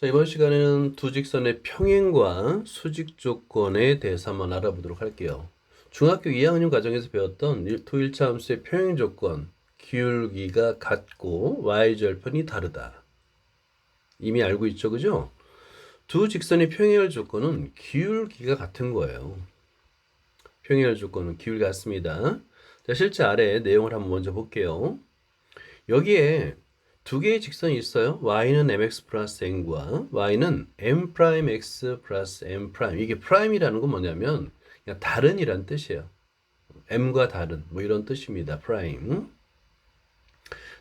자, 이번 시간에는 두 직선의 평행과 수직 조건에 대해서 한번 알아보도록 할게요. 중학교 2학년 과정에서 배웠던 두1차 함수의 평행 조건, 기울기가 같고 y절편이 다르다. 이미 알고 있죠, 그죠? 두 직선의 평행할 조건은 기울기가 같은 거예요. 평행할 조건은 기울기가 같습니다. 자, 실제 아래 내용을 한번 먼저 볼게요. 여기에 두 개의 직선이 있어요. y는 mx 플러스 n과 y는 m 프라임 x 플러스 m 프라임. 이게 프라임이라는 건 뭐냐면 그냥 다른이란 뜻이에요. m과 다른 뭐 이런 뜻입니다. 프라임.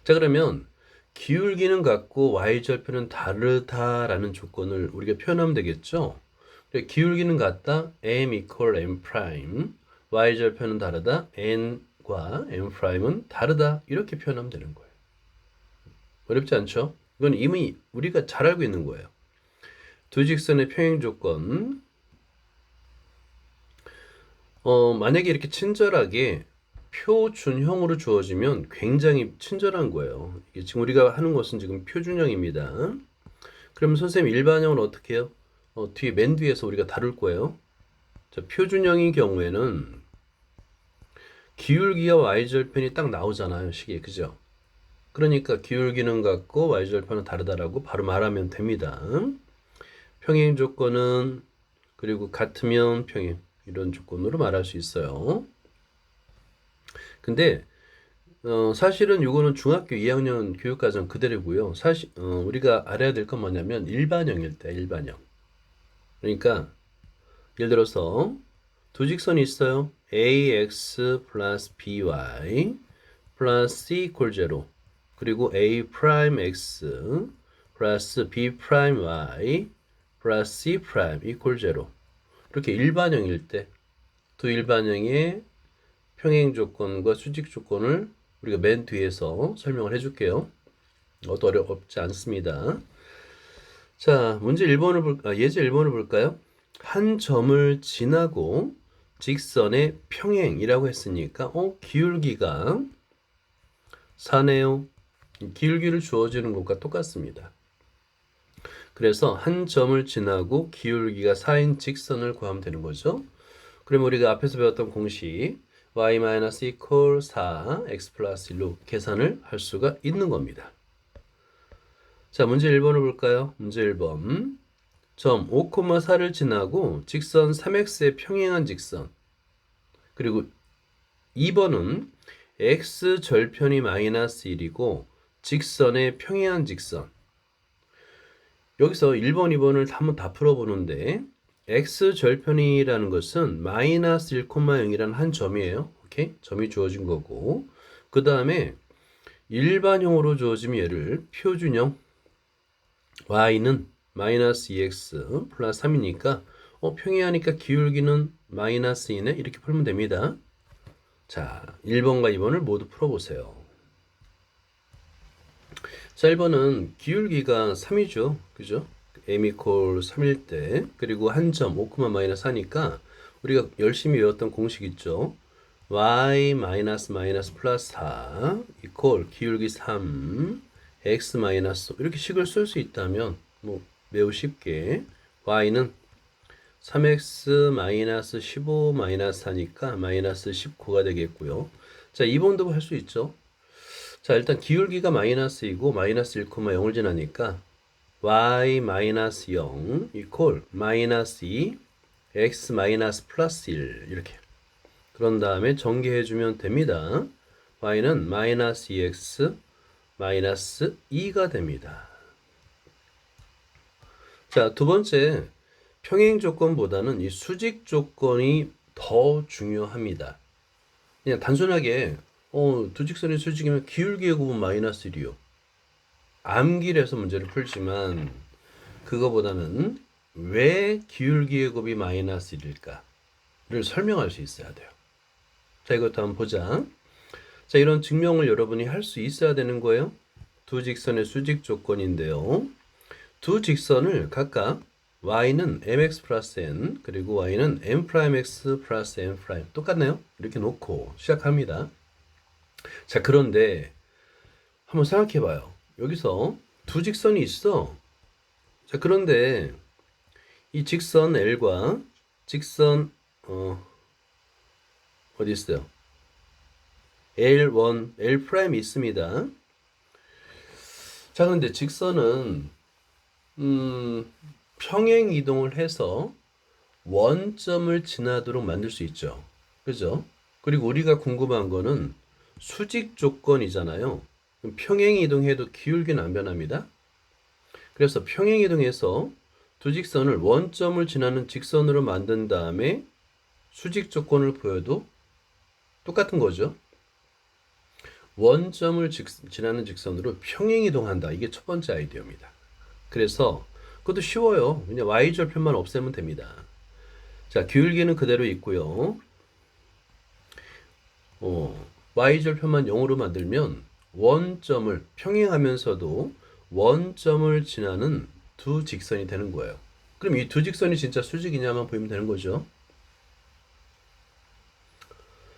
자, 그러면 기울기는 같고 y절편은 다르다라는 조건을 우리가 표현하면 되겠죠. 기울기는 같다. m equal m 프라임. y절편은 다르다. n과 m 프라임은 다르다. 이렇게 표현하면 되는 거예요. 어렵지 않죠? 이건 이미 우리가 잘 알고 있는 거예요. 두 직선의 평행 조건. 만약에 이렇게 친절하게 표준형으로 주어지면 굉장히 친절한 거예요. 이게 지금 우리가 하는 것은 지금 표준형입니다. 그러면 선생님 일반형은 어떻게 해요? 뒤에 맨 뒤에서 우리가 다룰 거예요. 자, 표준형인 경우에는 기울기와 y절편이 딱 나오잖아요. 식이. 그죠? 그러니까 기울기는 같고 y절편은 다르다라고 바로 말하면 됩니다. 평행 조건은 그리고 같으면 평행 이런 조건으로 말할 수 있어요. 근데 사실은 이거는 중학교 2학년 교육과정 그대로고요. 사실 우리가 알아야 될 건 뭐냐면 일반형일 때 일반형. 그러니까 예를 들어서 두 직선이 있어요. ax 플러스 by 플러스 c 이퀄 제로 그리고 a 프라임 x 플러스 b 프라임 y 플러스 c 프라임 이퀄 제로. 이렇게 일반형일 때 두 일반형의 평행 조건과 수직 조건을 우리가 맨 뒤에서 설명을 해줄게요. 어렵지 않습니다. 자, 예제 1번을 볼까요? 한 점을 지나고 직선의 평행이라고 했으니까 기울기가 4네요. 기울기를 주어지는 것과 똑같습니다. 그래서 한 점을 지나고 기울기가 4인 직선을 구하면 되는 거죠. 그럼 우리가 앞에서 배웠던 공식 y-equal 4, x 플러스 1로 계산을 할 수가 있는 겁니다. 자, 문제 1번을 볼까요? 문제 1번. 점 5,4를 지나고 직선 3x에 평행한 직선. 그리고 2번은 x 절편이 마이너스 1이고 직선에 평행한 직선. 여기서 1번, 2번을 한번 다 풀어보는데 x 절편이라는 것은 마이너스 1,0이라는 한 점이에요. 오케이? 점이 주어진 거고 그 다음에 일반형으로 주어진 얘를 표준형 y는 마이너스 2x 플러스 3이니까 평행하니까 기울기는 마이너스 2네 이렇게 풀면 됩니다. 자, 1번과 2번을 모두 풀어보세요. 자, 1번은 기울기가 3이죠. 그죠? m equal 3일 때 그리고 한 점 5, 마이너스 하니까 우리가 열심히 외웠던 공식 있죠. y 마이너스 마이너스 플러스 4 equal 기울기 3 x 마이너스 이렇게 식을 쓸 수 있다면 뭐 매우 쉽게 y는 3x 마이너스 15 마이너스 하니까 마이너스 19가 되겠고요. 자, 2번도 할 수 있죠. 자, 일단 기울기가 마이너스이고 마이너스 1,0을 지나니까 y 마이너스 0 이퀄 마이너스 2 x 마이너스 플러스 1 이렇게. 그런 다음에 전개해주면 됩니다. y는 마이너스 2x 마이너스 2가 됩니다. 자, 두 번째 평행 조건보다는 이 수직 조건이 더 중요합니다. 그냥 단순하게 두 직선의 수직이면 기울기의 곱은 마이너스 1이요. 암기해서 문제를 풀지만 그거보다는 왜 기울기의 곱이 마이너스 1일까를 설명할 수 있어야 돼요. 자, 이것도 한번 보자. 자, 이런 증명을 여러분이 할 수 있어야 되는 거예요. 두 직선의 수직 조건인데요. 두 직선을 각각 y는 mx 플러스 n 그리고 y는 m 프라임 x 플러스 n 프라임 똑같네요. 이렇게 놓고 시작합니다. 자, 그런데 한번 생각해 봐요. 여기서 두 직선이 있어. 자, 그런데 이 직선 L과 직선 어디 있어요? L1, L 프라임이 있습니다. 자, 그런데 직선은 평행 이동을 해서 원점을 지나도록 만들 수 있죠. 그죠? 그리고 우리가 궁금한 거는 수직 조건이잖아요. 그럼 평행 이동해도 기울기는 안 변합니다. 그래서 평행 이동해서 두 직선을 원점을 지나는 직선으로 만든 다음에 수직 조건을 보여도 똑같은 거죠. 원점을 지나는 직선으로 평행 이동한다. 이게 첫 번째 아이디어입니다. 그래서 그것도 쉬워요. 그냥 y절편만 없애면 됩니다. 자, 기울기는 그대로 있고요. y절편만 0으로 만들면 원점을 평행하면서도 원점을 지나는 두 직선이 되는 거예요. 그럼 이 두 직선이 진짜 수직이냐만 보면 되는 거죠.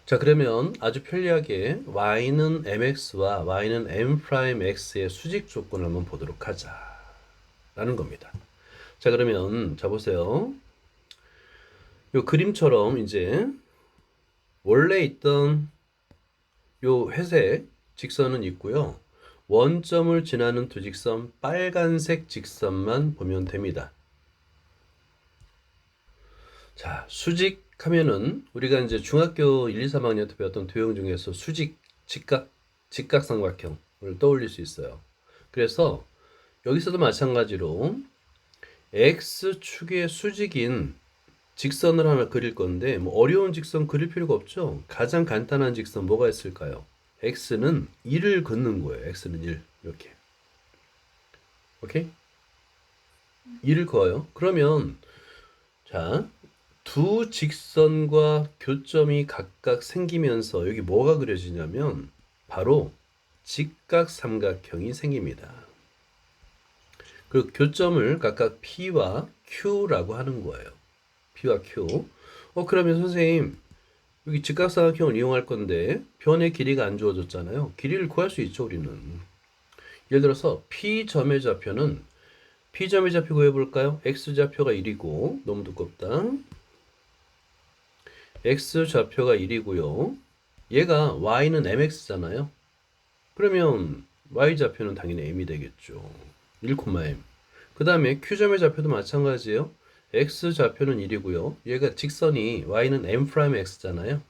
자, 그러면 아주 편리하게 y는 mx와 y는 m'x의 수직 조건을 한번 보도록 하자 라는 겁니다. 자, 그러면 자 보세요. 요 그림처럼 이제 원래 있던 요 회색 직선은 있고요. 원점을 지나는 두 직선 빨간색 직선만 보면 됩니다. 자, 수직 하면은 우리가 이제 중학교 1, 2, 3학년 때 배웠던 도형 중에서 수직, 직각삼각형을 떠올릴 수 있어요. 그래서 여기서도 마찬가지로 X축의 수직인 직선을 하나 그릴 건데 뭐 어려운 직선 그릴 필요가 없죠. 가장 간단한 직선 뭐가 있을까요? X는 1을 긋는 거예요. X는 1 이렇게. 오케이? 1을 그어요. 그러면 자, 두 직선과 교점이 각각 생기면서 여기 뭐가 그려지냐면 바로 직각삼각형이 생깁니다. 그 교점을 각각 P와 Q라고 하는 거예요. P와 Q. 그러면 선생님 여기 직각삼각형을 이용할 건데 변의 길이가 안 주어졌잖아요. 길이를 구할 수 있죠, 우리는. 예를 들어서 P점의 좌표는 P점의 좌표 구해볼까요? X좌표가 1이고 너무 두껍다. X좌표가 1이고요. 얘가 Y는 MX잖아요. 그러면 Y좌표는 당연히 M이 되겠죠. 1,M. 그 다음에 Q점의 좌표도 마찬가지예요. X좌표는 1이고요. 얘가 직선이 Y는 M'X잖아요.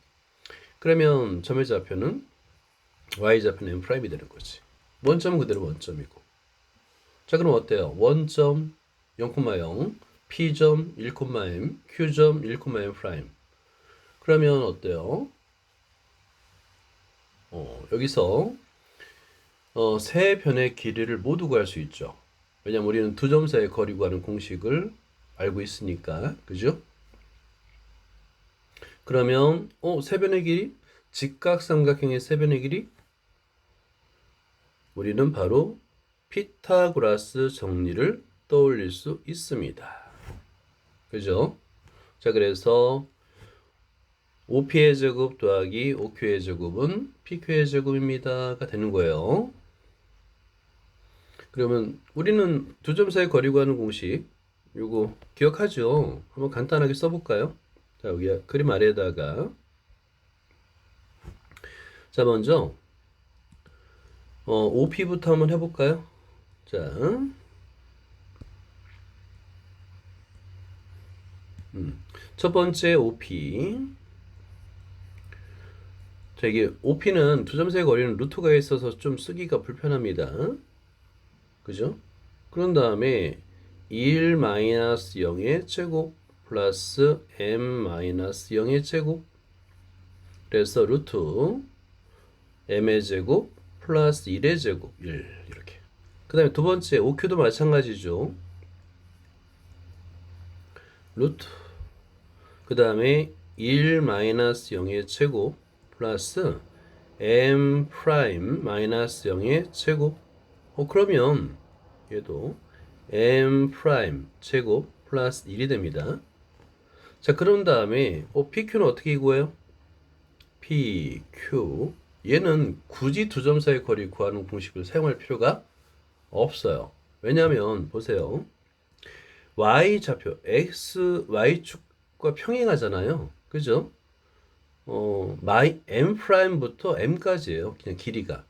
그러면 점의 좌표는 Y좌표는 M'이 되는 거지. 원점은 그대로 원점이고. 자, 그럼 어때요? 원점 0,0, P점 1,M, Q점 1,M'. 그러면 어때요? 여기서 세 변의 길이를 모두 구할 수 있죠. 왜냐면 우리는 두 점 사이의 거리 구하는 공식을 알고 있으니까. 그죠? 그러면 세 변의 길이? 직각삼각형의 세 변의 길이? 우리는 바로 피타고라스 정리를 떠올릴 수 있습니다. 그죠? 자, 그래서 OP의 제곱 더하기 OQ의 제곱은 PQ의 제곱입니다가 되는 거예요. 그러면 우리는 두 점 사이 거리 구하는 공식 요거 기억하죠? 한번 간단하게 써볼까요? 자, 여기 그림 아래에다가 자, 먼저 OP부터 한번 해볼까요? 자, 첫 번째 OP. 자, 이게 OP는 두 점 사이 거리는 루트가 있어서 좀 쓰기가 불편합니다. 그죠? 그런 다음에 1-0의 제곱 플러스 m-0의 제곱 그래서 루트 m의 제곱 플러스 1의 제곱 1 이렇게. 그 다음에 두 번째 OQ도 마찬가지죠. 루트 그 다음에 1-0의 제곱 플러스 m 프라임 마이너스 0의 제곱. 그러면 얘도 m 프라임 제곱 플러스 1이 됩니다. 자, 그런 다음에 PQ는 어떻게 구해요? PQ 얘는 굳이 두 점 사이 거리 구하는 공식을 사용할 필요가 없어요. 왜냐하면 보세요. y좌표 x, y축과 평행하잖아요. 그죠? m 프라임부터 m까지예요. 그냥 길이가.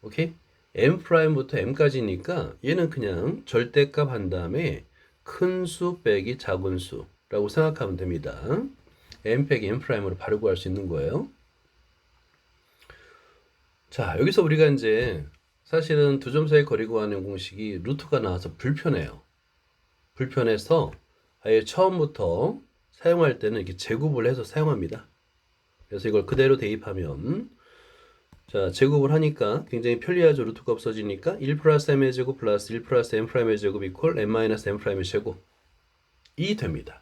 오케이? m 프라임부터 m까지니까 얘는 그냥 절대값 한 다음에 큰 수 빼기 작은 수라고 생각하면 됩니다. m 빼기 m 프라임으로 바로 구할 수 있는 거예요. 자, 여기서 우리가 이제 사실은 두 점 사이 거리 구하는 공식이 루트가 나와서 불편해요. 불편해서 아예 처음부터 사용할 때는 이렇게 제곱을 해서 사용합니다. 그래서 이걸 그대로 대입하면 자, 제곱을 하니까 굉장히 편리하죠. 루트가 없어지니까 1 플러스 m의 제곱 플러스 1 플러스 m 프라임의 제곱 이퀄 m 마이너스 m 프라임의 제곱 이 됩니다.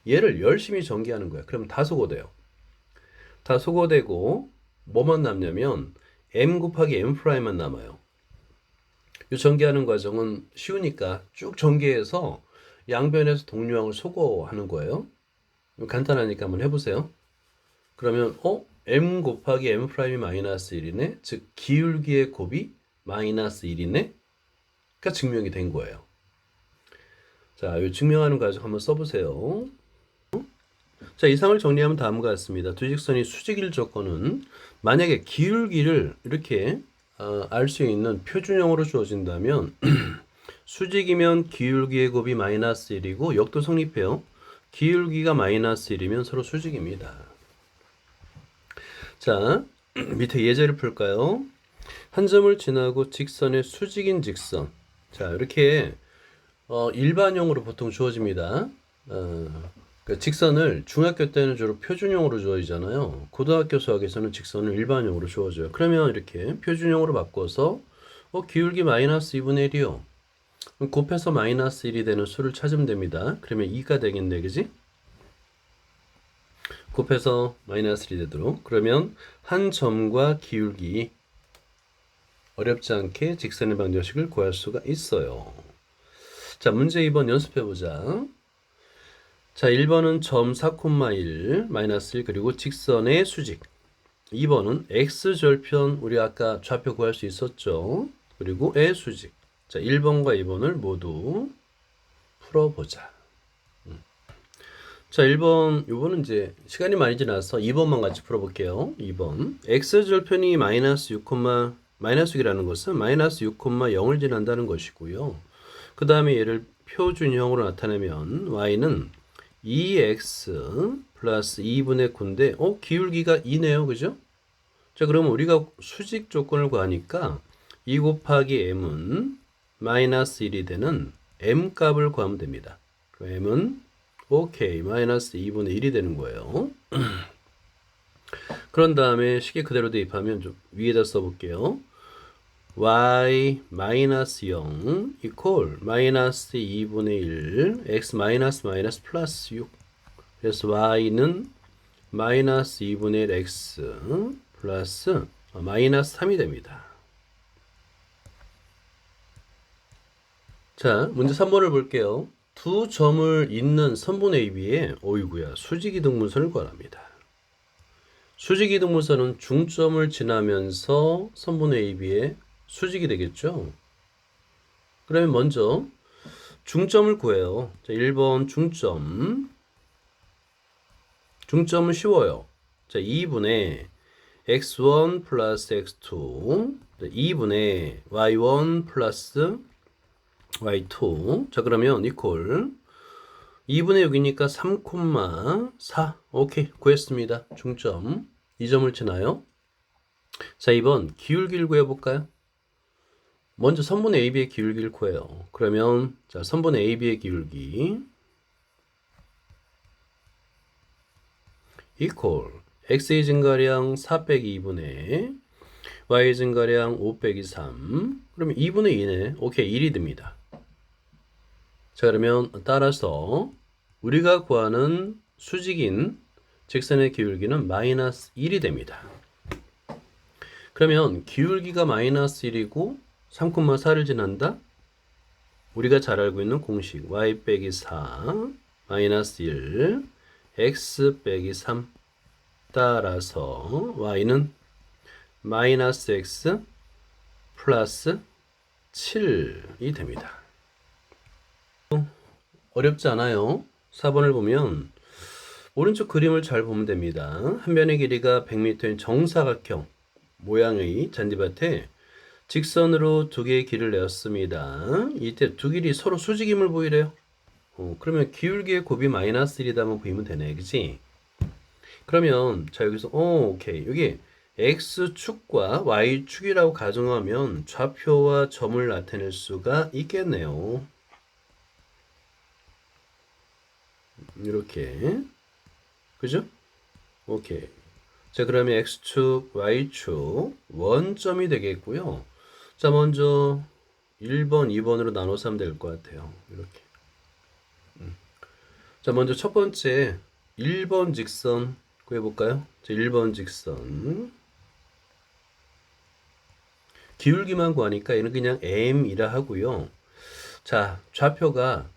얘를 열심히 전개하는 거야. 그럼 다 소거돼요. 다 소거되고 뭐만 남냐면 m 곱하기 m 프라임만 남아요. 이 전개하는 과정은 쉬우니까 쭉 전개해서 양변에서 동류항을 소거하는 거예요. 간단하니까 한번 해보세요. 그러면 m 곱하기 m 프라임이 마이너스 1이네. 즉 기울기의 곱이 마이너스 1이네. 가 증명이 된 거예요. 자, 이 증명하는 과정 한번 써보세요. 자, 이상을 정리하면 다음과 같습니다. 두 직선이 수직일 조건은 만약에 기울기를 이렇게 알 수 있는 표준형으로 주어진다면 수직이면 기울기의 곱이 마이너스 1이고 역도 성립해요. 기울기가 마이너스 1이면 서로 수직입니다. 자, 밑에 예제를 풀까요? 한 점을 지나고 직선의 수직인 직선. 자, 이렇게 일반형으로 보통 주어집니다. 그 직선을 중학교 때는 주로 표준형으로 주어지잖아요. 고등학교 수학에서는 직선을 일반형으로 주어져요. 그러면 이렇게 표준형으로 바꿔서 기울기 마이너스 2분의 1이요. 곱해서 마이너스 1이 되는 수를 찾으면 됩니다. 그러면 2가 되겠네, 그지? 곱해서 마이너스 1이 되도록. 그러면 한 점과 기울기 어렵지 않게 직선의 방정식을 구할 수가 있어요. 자, 문제 2번 연습해보자. 자, 1번은 점 4,1 마이너스 1 그리고 직선의 수직. 2번은 x절편 우리 아까 좌표 구할 수 있었죠. 그리고 의 수직. 자, 1번과 2번을 모두 풀어보자. 자, 1번 요거는 이제 시간이 많이 지나서 2번만 같이 풀어볼게요. 2번 x절편이 마이너스 6, 마이너스 6이라는 것은 마이너스 6,0을 지난다는 것이고요. 그 다음에 얘를 표준형으로 나타내면 y는 2x 플러스 2분의 9인데 기울기가 2네요. 그죠? 자, 그러면 우리가 수직 조건을 구하니까 2 곱하기 m은 마이너스 1이 되는 m 값을 구하면 됩니다. 그럼 m은 오케이 마이너스 2분의 1이 되는 거예요. 그런 다음에 식에 그대로 대입하면 좀 위에다 써볼게요. y 마이너스 0 이퀄 마이너스 2분의 1 x 마이너스 마이너스 플러스 6 그래서 y는 마이너스 2분의 1 x 플러스 마이너스 3이 됩니다. 자, 문제 3번을 볼게요. 두 점을 잇는 선분 AB에 어이구야 수직이등분선을 구합니다. 수직이등분선은 중점을 지나면서 선분 AB에 수직이 되겠죠. 그러면 먼저 중점을 구해요. 자, 1번 중점. 중점은 쉬워요. 자, 2분의 x1 플러스 x2 2분의 y1 플러스 y2 자, 그러면 이퀄 2분의 6이니까 3,4 오케이 구했습니다. 중점 이 점을 지나요. 자, 2번 기울기를 구해볼까요? 먼저 선분의 AB의 기울기를 구해요. 그러면 자, 선분의 AB의 기울기 이퀄 x의 증가량 4 빼기 2분의 y의 증가량 5 빼기 3 그러면 2분의 2네. 오케이 1이 됩니다. 자, 그러면 따라서 우리가 구하는 수직인 직선의 기울기는 마이너스 1이 됩니다. 그러면 기울기가 마이너스 1이고 3,4를 지난다? 우리가 잘 알고 있는 공식 y 빼기 4 마이너스 1 x 빼기 3 따라서 y는 마이너스 x 플러스 7이 됩니다. 어렵지 않아요. 4번을 보면 오른쪽 그림을 잘 보면 됩니다. 한 변의 길이가 100m인 정사각형 모양의 잔디밭에 직선으로 두 개의 길을 내었습니다. 이때 두 길이 서로 수직임을 보이래요. 그러면 기울기의 곱이 마이너스 1이다 하면 보이면 되네. 그치? 그러면 자 여기서 오케이. 여기 x축과 y축이라고 가정하면 좌표와 점을 나타낼 수가 있겠네요. 이렇게. 그죠? 오케이. 자, 그러면 x축, y축 원점이 되겠고요. 자, 먼저 1번, 2번으로 나눠서 하면 될 것 같아요. 이렇게. 자, 먼저 첫 번째 1번 직선 구해볼까요? 자, 1번 직선. 기울기만 구하니까 얘는 그냥 m이라 하고요. 자, 좌표가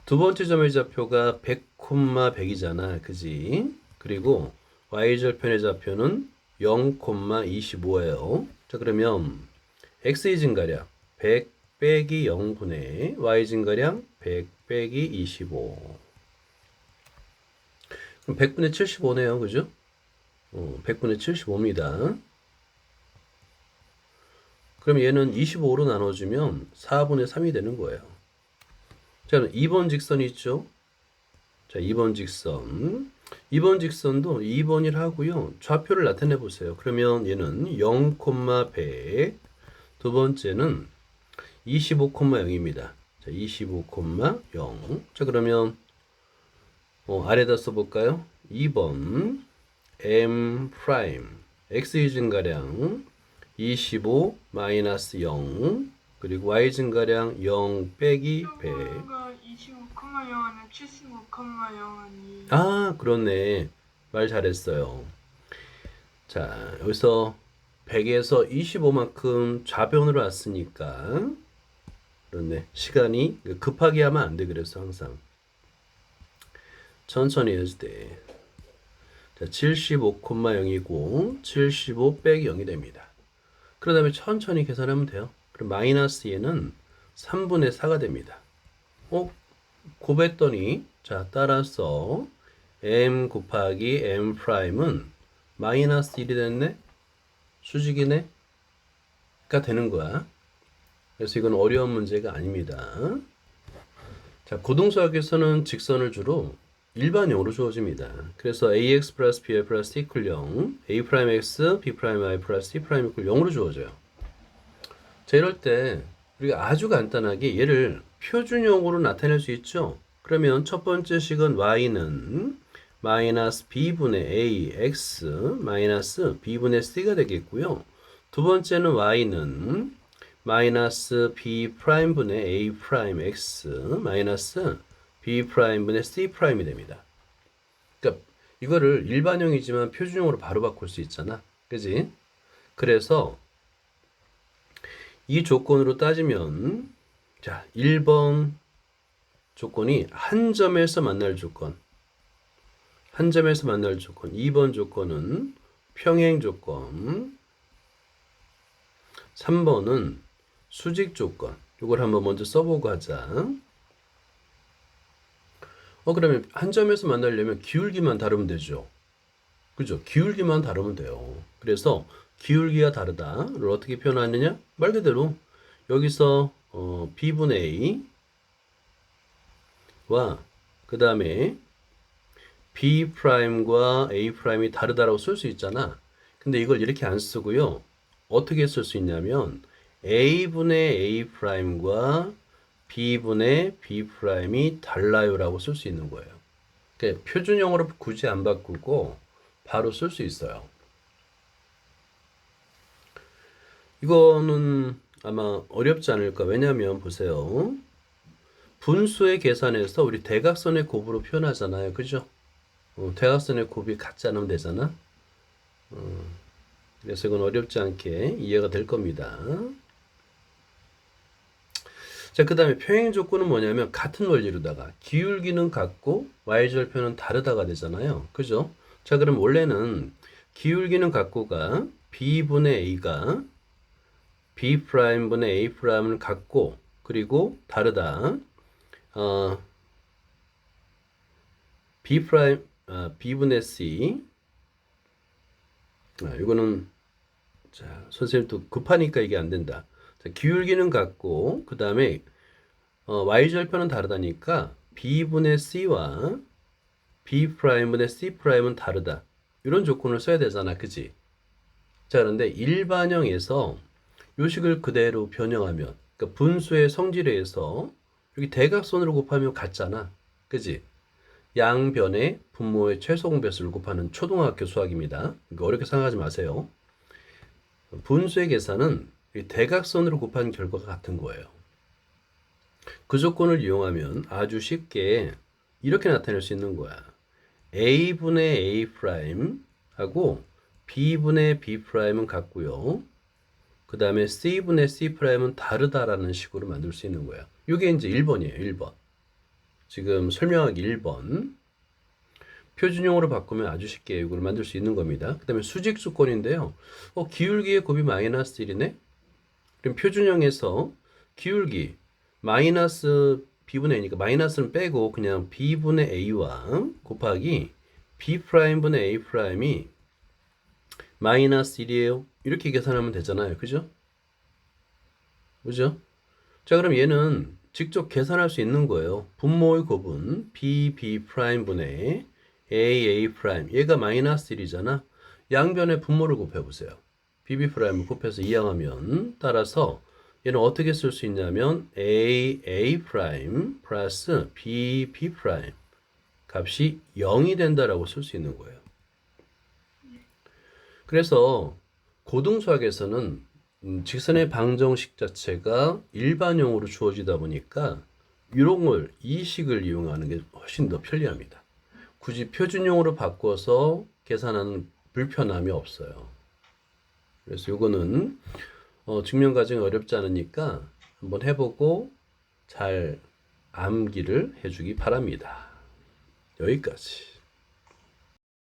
두 번째 점의 좌표가 100, 100이잖아. 그지? 그리고 y절편의 좌표는 0,25예요. 자, 그러면 x 증가량 100 빼기 0분의 y 증가량 100 빼기 25. 그럼 100분의 75네요. 그죠? 100분의 75입니다. 그럼 얘는 25로 나눠주면 4분의 3이 되는 거예요. 자, 2번 직선이 있죠? 자, 2번 직선. 2번 직선도 2번이라 하고요. 좌표를 나타내 보세요. 그러면 얘는 0,100. 두 번째는 25,0입니다. 자, 25,0. 자, 그러면 아래다 써볼까요? 2번 m 프라임 x 증가량 25 마이너스 0 그리고 y 증가량 0 빼기 100. 25,0 아니라 75,0이. 아, 그렇네. 말 잘했어요. 자, 여기서 100에서 25만큼 좌변으로 왔으니까 그렇네. 시간이 급하게 하면 안 돼. 그래서 항상 천천히 해야지 돼. 자, 75,0이고 75 빼기 0이 됩니다. 그 다음에 천천히 계산하면 돼요. 그럼 마이너스 얘는 3분의 4가 됩니다. 곱했더니 자, 따라서 m 곱하기 m 프라임은 마이너스 1이 됐네? 수직이네? 가 되는 거야. 그래서 이건 어려운 문제가 아닙니다. 자, 고등수학에서는 직선을 주로 일반형으로 주어집니다. 그래서 ax 플러스 by 플러스 t 이퀄 0, a 프라임 x, b 프라임 y 플러스 t 프라임 이퀄 0으로 주어져요. 자, 이럴 때 우리가 아주 간단하게 얘를 표준형으로 나타낼 수 있죠. 그러면 첫 번째 식은 y는 마이너스 b분의 a x 마이너스 b분의 c가 되겠고요. 두 번째는 y는 마이너스 b 프라임 분의 a 프라임 x 마이너스 b 프라임 분의 c 프라임이 됩니다. 그러니까 이거를 일반형이지만 표준형으로 바로 바꿀 수 있잖아. 그지? 그래서 이 조건으로 따지면 자, 1번 조건이 한 점에서 만날 조건. 한 점에서 만날 조건. 2번 조건은 평행 조건. 3번은 수직 조건. 이걸 한번 먼저 써보고 하자. 그러면 한 점에서 만나려면 기울기만 다르면 되죠. 그죠? 기울기만 다르면 돼요. 그래서 기울기가 다르다를 어떻게 표현하느냐? 말 그대로 여기서 b분의 a와 그 다음에 b 프라임과 a 프라임이 다르다라고 쓸 수 있잖아. 근데 이걸 이렇게 안 쓰고요. 어떻게 쓸 수 있냐면 a분의 a 프라임과 b분의 b 프라임이 달라요라고 쓸 수 있는 거예요. 그러니까 표준형으로 굳이 안 바꾸고 바로 쓸 수 있어요. 이거는 아마 어렵지 않을까. 왜냐하면 보세요. 분수의 계산에서 우리 대각선의 곱으로 표현하잖아요. 그죠? 대각선의 곱이 같지 않으면 되잖아. 그래서 이건 어렵지 않게 이해가 될 겁니다. 자, 그 다음에 평행 조건은 뭐냐면 같은 원리로다가 기울기는 같고 y절편은 다르다가 되잖아요. 그죠? 자, 그럼 원래는 기울기는 같고가 b분의 a가 b 프라임분의 a 프라임을 같고 그리고 다르다. B 프라임, B분의 C. 이거는, 자, 선생님도 급하니까 이게 안 된다. 자, 기울기는 같고, 그 다음에, Y절편은 다르다니까, B분의 C와 B 프라임분의 C 프라임은 다르다. 이런 조건을 써야 되잖아. 그지? 자, 그런데 일반형에서 요식을 그대로 변형하면, 그러니까 분수의 성질에 의해서 여기 대각선으로 곱하면 같잖아. 그지? 양변의 분모의 최소 공배수를 곱하는 초등학교 수학입니다. 이거 어렵게 생각하지 마세요. 분수의 계산은 이 대각선으로 곱하는 결과가 같은 거예요. 그 조건을 이용하면 아주 쉽게 이렇게 나타낼 수 있는 거야. A분의 A 프라임 하고 B분의 B 프라임은 같고요. 그 다음에 C분의 C 프라임은 다르다라는 식으로 만들 수 있는 거야. 이게 이제 1번이에요. 1번. 지금 설명하기 1번. 표준용으로 바꾸면 아주 쉽게 이걸 만들 수 있는 겁니다. 그 다음에 수직수권인데요. 기울기의 곱이 마이너스 1이네? 그럼 표준형에서 기울기 마이너스 B분의 A니까 마이너스는 빼고 그냥 B분의 A와 곱하기 B'분의 A'이 마이너스 1이에요. 이렇게 계산하면 되잖아요. 그죠? 그죠? 자, 그럼 얘는 직접 계산할 수 있는 거예요. 분모의 곱은 B'분의 A 얘가 마이너스 1이잖아. 양변의 분모를 곱해보세요. BB'을 곱해서 이항하면 따라서 얘는 어떻게 쓸 수 있냐면 A 플러스 B 값이 0이 된다라고 쓸 수 있는 거예요. 그래서 고등수학에서는 직선의 방정식 자체가 일반형으로 주어지다 보니까 이 식을 이용하는 게 훨씬 더 편리합니다. 굳이 표준형으로 바꿔서 계산하는 불편함이 없어요. 그래서 이거는 증명 과정이 어렵지 않으니까 한번 해보고 잘 암기를 해주기 바랍니다. 여기까지.